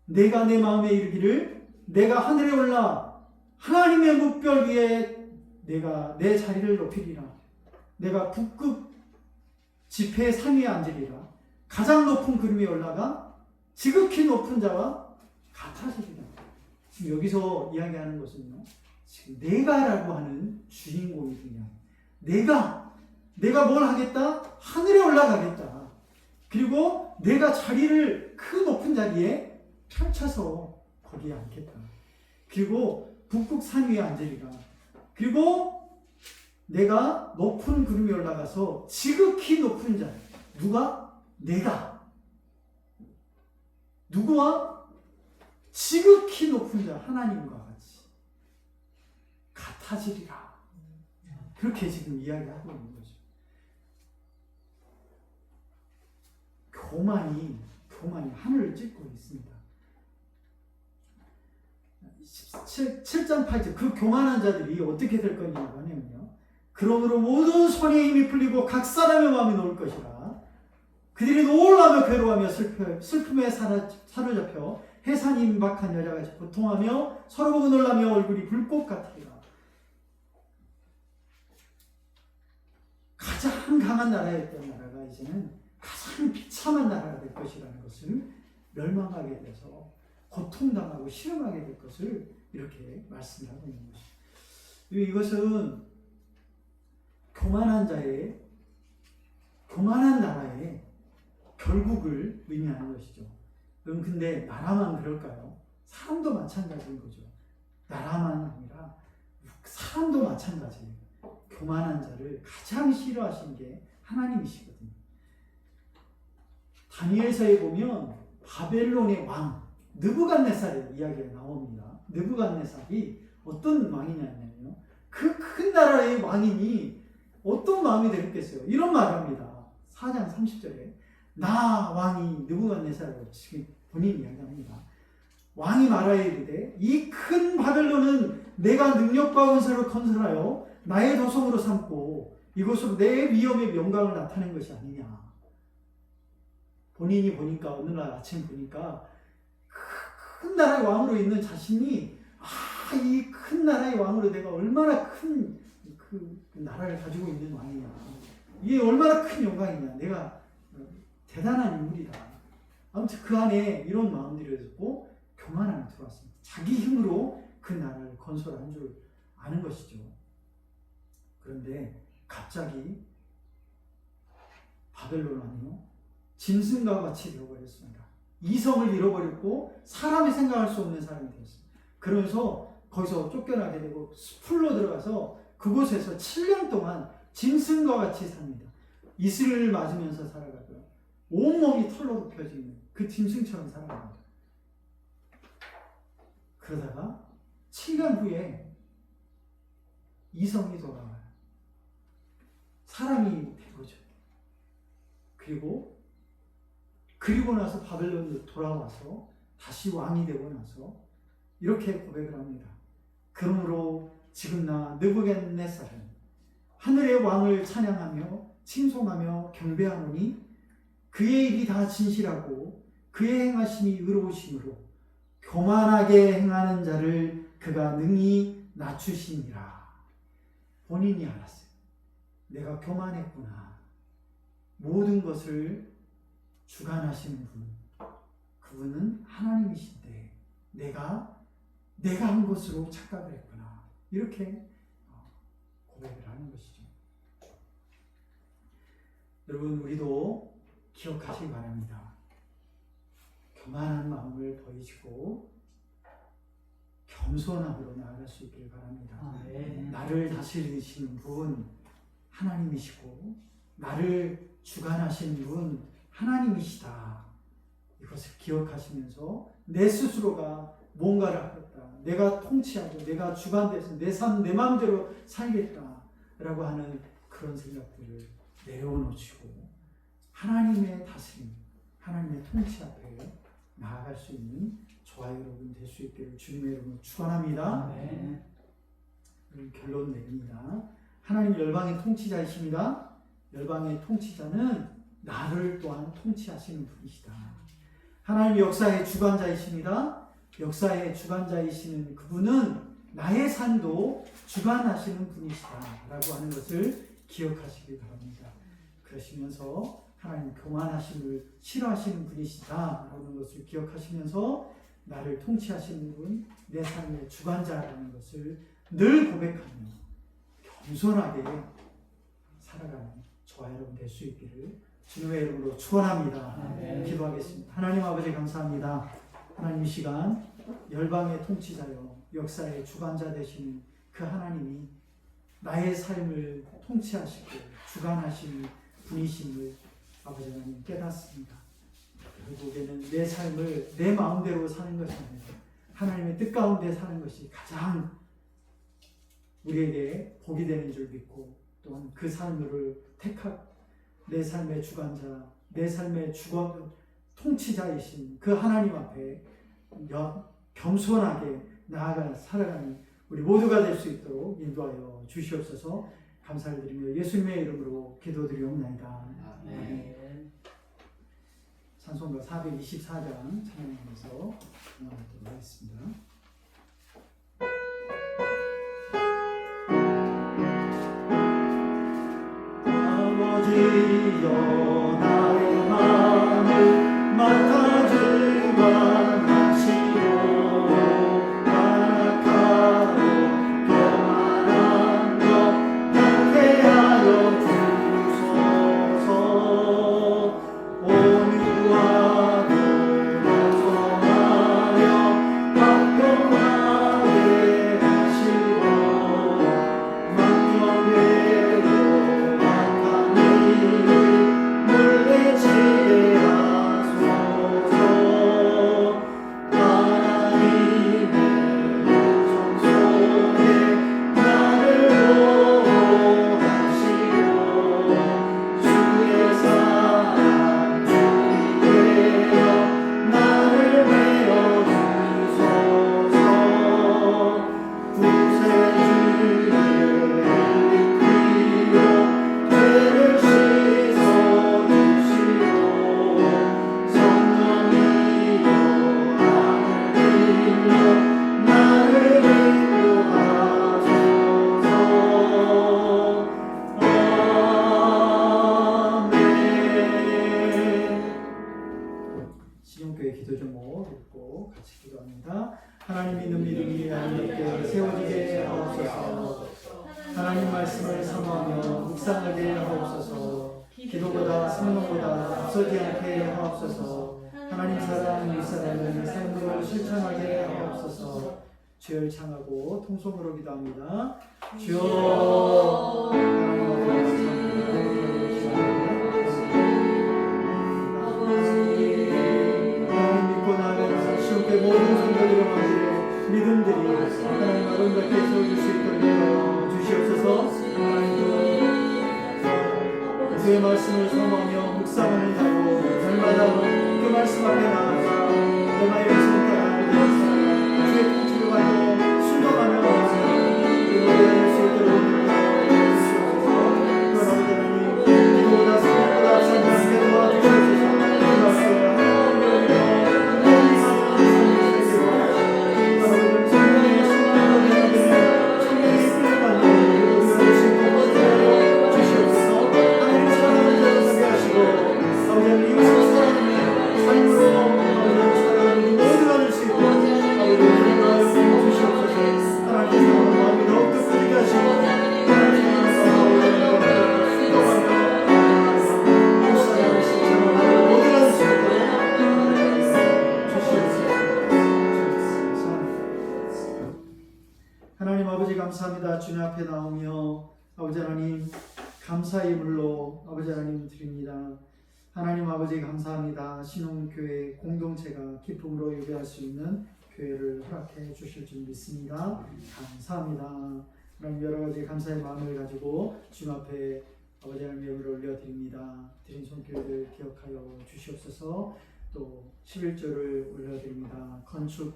내가 내 마음에 이르기를 내가 하늘에 올라 하나님의 묵별 위에 내가 내 자리를 높이리라. 내가 북극 지폐의 산 위에 앉으리라. 가장 높은 구름 위에 올라가 지극히 높은 자와 같아지리라. 지금 여기서 이야기하는 것은요, 지금 내가라고 하는 주인공이 그냥 내가 뭘 하겠다? 하늘에 올라가겠다. 그리고 내가 자리를 그 높은 자리에 펼쳐서 거기에 앉겠다. 그리고 북극 산 위에 앉으리라. 그리고 내가 높은 구름에 올라가서 지극히 높은 자. 누가? 내가. 누구와? 지극히 높은 자, 하나님과 같이 같아지리라. 그렇게 지금 이야기하고 있는 거죠. 교만이 하늘을 찢고 있습니다. 7장 8절, 그 교만한 자들이 어떻게 될 거냐고 하냐면요, 그러므로 모든 손에 힘이 풀리고 각 사람의 마음이 놓을 것이라. 그들이 노울하며 괴로워하며 슬픔에 사로잡혀 해산이 임박한 여자같이 고통하며 서로 보고 놀라며 얼굴이 불꽃 같으리라. 가장 강한 나라였던 나라가 이제는 가장 비참한 나라가 될 것이라는 것을 멸망하게 돼서 고통당하고 실험하게 될 것을 이렇게 말씀하고 있는 것입니다. 이것은 교만한 나라의 결국을 의미하는 것이죠. 근데 나라만 그럴까요? 사람도 마찬가지인 거죠. 나라만 아니라 사람도 마찬가지예요. 교만한 자를 가장 싫어하시는 게 하나님이시거든요. 다니엘서에 보면 바벨론의 왕 느부갓네살의 이야기가 나옵니다. 느부갓네살이 어떤 왕이냐면요, 그 큰 나라의 왕이니 어떤 마음이 들었겠어요? 이런 말을 합니다. 4장 30절에 나 왕이 느부갓네살이라고 지금 본인이 이야기합니다. 왕이 말하여 이르되 이 큰 바벨론은 내가 능력과 권세로 건설하여 나의 도성으로 삼고 이곳으로 내 위엄의 영광을 나타낸 것이 아니냐. 본인이 보니까 어느 날 아침 보니까 큰 나라의 왕으로 있는 자신이 이 큰 나라의 왕으로 내가 얼마나 큰 그 나라를 가지고 있는 왕이냐. 이게 얼마나 큰 영광이냐. 내가 대단한 인물이다. 아무튼 그 안에 이런 마음들이 들었고 교만함이 들어왔습니다. 자기 힘으로 그 나라를 건설한 줄 아는 것이죠. 그런데 갑자기 바벨론 왕이요, 짐승과 같이 되어버렸습니다. 이성을 잃어버렸고 사람이 생각할 수 없는 사람이 되었습니다. 그러면서 거기서 쫓겨나게 되고 숲으로 들어가서 그곳에서 7년 동안 짐승과 같이 삽니다. 이슬을 맞으면서 살아가고요. 온몸이 털로 덮여진 그 짐승처럼 살아갑니다. 그러다가 7년 후에 이성이 돌아와요. 사람이 된 거죠. 그리고 나서 바벨론으로 돌아와서 다시 왕이 되고 나서 이렇게 고백을 합니다. 그러므로 지금 나 느부갓네살은 하늘의 왕을 찬양하며 칭송하며 경배하노니 그의 일이 다 진실하고 그의 행하심이 의로우심으로 교만하게 행하는 자를 그가 능히 낮추시니라. 본인이 알았어요. 내가 교만했구나. 모든 것을 주관하시는 분, 그분은 하나님이신데 내가 한 것으로 착각을 했구나. 이렇게 고백을 하는 것이죠. 여러분, 우리도 기억하시기 바랍니다. 교만한 마음을 버리시고 겸손함으로 나아갈 수 있기를 바랍니다. 나를 다스리시는 분 하나님이시고 나를 주관하시는 분 하나님이시다. 이것을 기억하시면서 내 스스로가 뭔가를 하겠다. 내가 통치하고 내가 주관돼서 내 삶, 내 마음대로 살겠다라고 하는 그런 생각들을 내려놓으시고 하나님의 다스림, 하나님의 통치 앞에 나아갈 수 있는 저와 여러분 될 수 있기를 주님의 이름으로 축원합니다. 결론 냅니다. 하나님 열방의 통치자이십니다. 열방의 통치자는 나를 또한 통치하시는 분이시다. 하나님 역사의 주관자이십니다. 역사의 주관자이시는 그분은 나의 삶도 주관하시는 분이시다 라고 하는 것을 기억하시기 바랍니다. 그러시면서 하나님 교만하심을 싫어하시는 분이시다 라는 것을 기억하시면서 나를 통치하시는 분, 내 삶의 주관자라는 것을 늘 고백하며 겸손하게 살아가는 저와 여러분 될 수 있기를 주님의 이름으로 축원합니다. 기도하겠습니다. 하나님 아버지 감사합니다. 하나님 이 시간 열방의 통치자요 역사의 주관자 되시는 그 하나님이 나의 삶을 통치하시고 주관하시는 분이심을 아버지 하나님 깨닫습니다. 결국에는 내 삶을 내 마음대로 사는 것이 아니라 하나님의 뜻 가운데 사는 것이 가장 우리에게 복이 되는 줄 믿고 또한 그 삶을 내 삶의 주관자, 내 삶의 통치자이신 그 하나님 앞에 겸손하게 살아가는 우리 모두가 될 수 있도록 인도하여 주시옵소서. 감사를 드리며 예수님의 이름으로 기도드리옵나이다. 아멘. 찬송가 424장 찬양하면서 나가도록 하겠습니다. 아버지여 나의 마음을 맡아 주관하시고 악하고 교만한 것 박해하여 주소서. 온유하고 겸손하여 합동하게 하시고 만병에도 물리치게 하소서. 하나님의 영성 속에 나를 보호하시고 주의 사랑 주의되어 나를 메어주소서. 구세주의 일으키며 죄를 씻어주시고 성령이여 하늘이여 나를 인도하소서. 아멘. 시종교회 기도 제목 읽고 같이 기도합니다. 하나님 믿는 믿음이 하나님께 세워지게 하옵소서. 하나님 말씀을 사모하며 묵상하게 하옵소서. 기도보다 성령보다 앞서지 않게 하옵소서. 하나님 사랑 윗사랑을 삶으로 실천하게 하옵소서. 주여 청하고 통성으로 기도합니다. 주여 하나님 앞에 감사합니다. 믿음들이 하나님 아름답게 세워질 수 있도록 주시옵소서. 주의 말씀을 사모하며 묵상하는 자로 날마다 그 말씀 앞에 나아가 내가 열심히 따라 주의 통치를 받고 순종하며 우리가 수 있도록 주시옵소서. 또한 아버지 하나님 기도보다 생각보다 앞선 함께 도와주시옵소서. 하나님 아버지 감사합니다. 주님 앞에 나오며 아버지 하나님 감사의 물로 아버지 하나님 드립니다. 하나님 아버지 감사합니다. 신혼교회 공동체가 기쁨으로 예배할 수 있는 교회를 허락해 주실 줄 믿습니다. 감사합니다. 하나님 여러 가지 감사의 마음을 가지고 주님 앞에 아버지 하나님 예물을 올려드립니다. 드린 손길들 기억하여 주시옵소서. 또 11조를 올려드립니다. 건축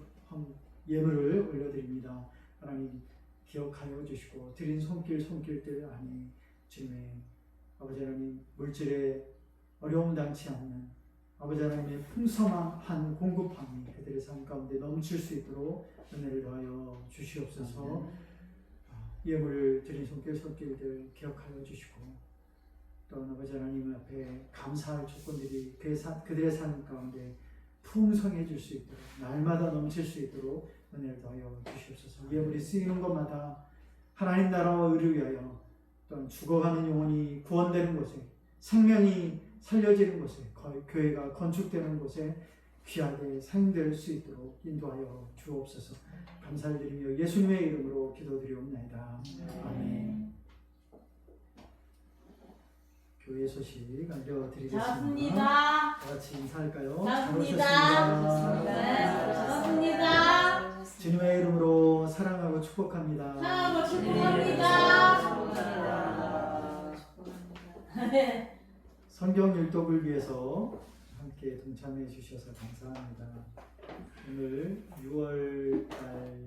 예물을 올려드립니다. 하나님 기억하여 주시고 드린 손길들 안에 주님의 아버지 하나님 물질에 어려움 당치 않는 아버지 하나님의 풍성한 공급함이 그들의 삶 가운데 넘칠 수 있도록 은혜를 더하여 주시옵소서. 예물을 드린 손길들 기억하여 주시고 또한 아버지 하나님 앞에 감사할 조건들이 그들의 삶 가운데 풍성해질 수 있도록 날마다 넘칠 수 있도록 은혜를 더하여 주시옵소서. 예물이 쓰이는 것마다 하나님 나라와 의를 위하여 또한 죽어가는 영혼이 구원되는 곳에 생명이 살려지는 곳에 교회가 건축되는 곳에 귀하게 사용될 수 있도록 인도하여 주옵소서. 감사를 드리며 예수님의 이름으로 기도드리옵나이다. 아멘. 교회 소식 알려드리겠습니다. 잘했습니다. 같이 인사할까요? 잘했습니다. 네, 잘했습니다. 주님의 이름으로 사랑하고 축복합니다. 사랑하고 축복합니다. 성경 일독을 위해서 함께 동참해 주셔서 감사합니다. 오늘 6월달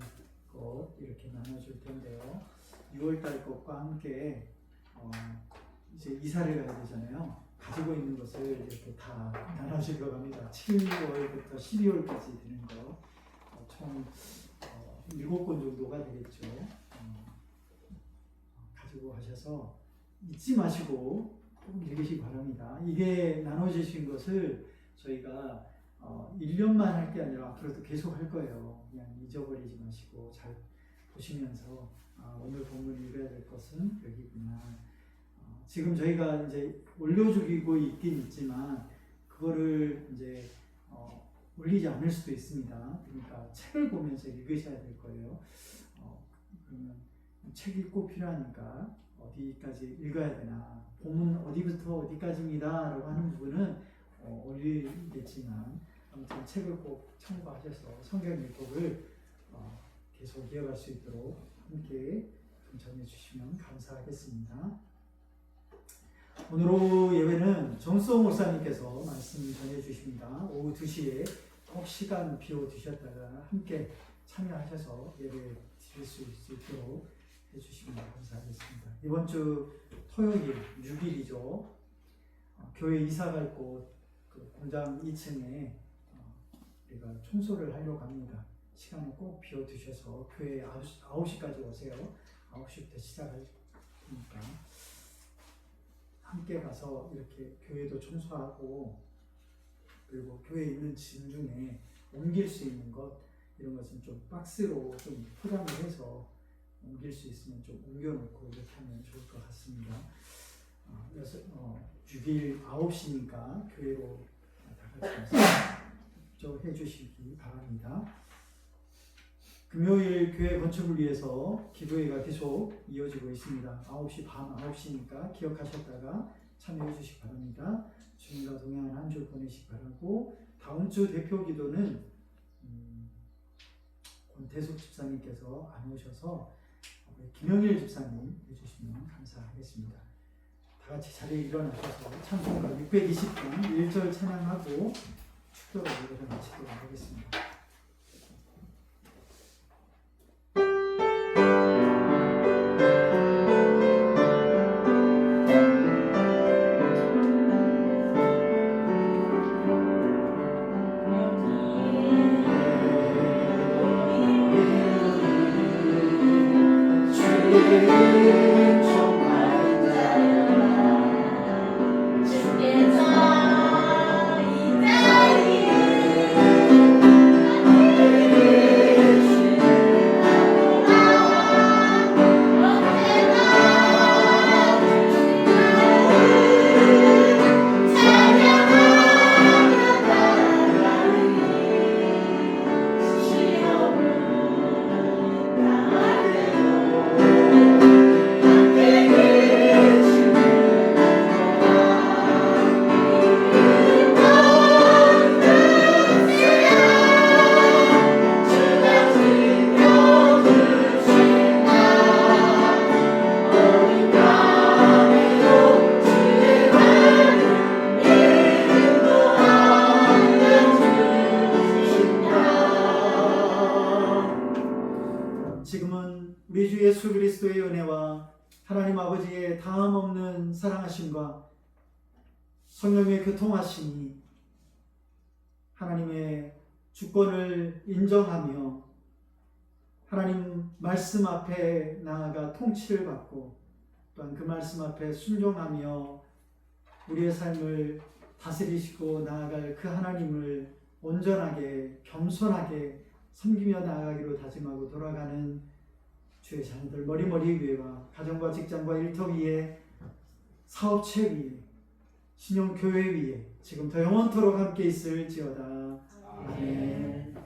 것 이렇게 나눠줄 텐데요. 6월달 것과 함께 이제 이사를 가야 되잖아요. 가지고 있는 것을 이렇게 다 나눠주려고 합니다. 7월부터 12월까지 되는 거 총 7권 정도가 되겠죠. 가지고 가셔서 잊지 마시고 꼭 읽으시기 바랍니다. 이게 나눠주신 것을 저희가 1년만 할 게 아니라 앞으로도 계속 할 거예요. 그냥 잊어버리지 마시고 잘 보시면서 오늘 본문 읽어야 될 것은 여기구나. 지금 저희가 이제 올려주고 있긴 있지만 그거를 이제 올리지 않을 수도 있습니다. 그러니까 책을 보면서 읽으셔야 될 거예요. 그러면 책이 꼭 필요하니까 어디까지 읽어야 되나, 본문 어디부터 어디까지입니다 라고 하는 부분은 올리겠지만 아무튼 책을 꼭 참고하셔서 성경 읽기를 계속 이어갈 수 있도록 함께 동참해 주시면 감사하겠습니다. 오늘 오후 예배는 정수호 목사님께서 말씀 전해 주십니다. 오후 2시에 꼭 시간 비워 두셨다가 함께 참여하셔서 예배 드릴 수 있도록 해주시면 감사하겠습니다. 이번 주 토요일 6일이죠. 교회 이사 갈 곳 그 공장 2층에 우리가 청소를 하려고 합니다. 시간을 꼭 비워 두셔서 교회 9시까지 오세요. 9시부터 시작할 테니까 함께 가서 이렇게 교회도 청소하고 그리고 교회에 있는 짐 중에 옮길 수 있는 것 이런 것은 좀 박스로 좀 포장을 해서 옮길 수 있으면 좀 옮겨놓고 이렇게 하면 좋을 것 같습니다. 6일 9시니까 교회로 다 같이 와서 해주시기 바랍니다. 금요일 교회 건축을 위해서 기도회가 계속 이어지고 있습니다. 9시 반 9시니까 기억하셨다가 참여해 주시기 바랍니다. 주님과 동행한 한 주 보내시기 바라고 다음 주 대표 기도는 권태숙 집사님께서 안 오셔서 우리 김영일 집사님 해주시면 감사하겠습니다. 다 같이 자리에 일어나셔서 찬송가 620편 1절 찬양하고 축도를 마치도록 하겠습니다. 지금은 우리 주 예수 그리스도의 은혜와 하나님 아버지의 다함없는 사랑하심과 성령의 교통하심이 하나님의 주권을 인정하며 하나님 말씀 앞에 나아가 통치를 받고 또한 그 말씀 앞에 순종하며 우리의 삶을 다스리시고 나아갈 그 하나님을 온전하게 겸손하게 섬기며 나아가기로 다짐하고 돌아가는 주의 자녀들 머리머리 위에와 가정과 직장과 일터 위에 사업체 위에 신용교회 위에 지금부터 영원토록 함께 있을지어다. 아멘.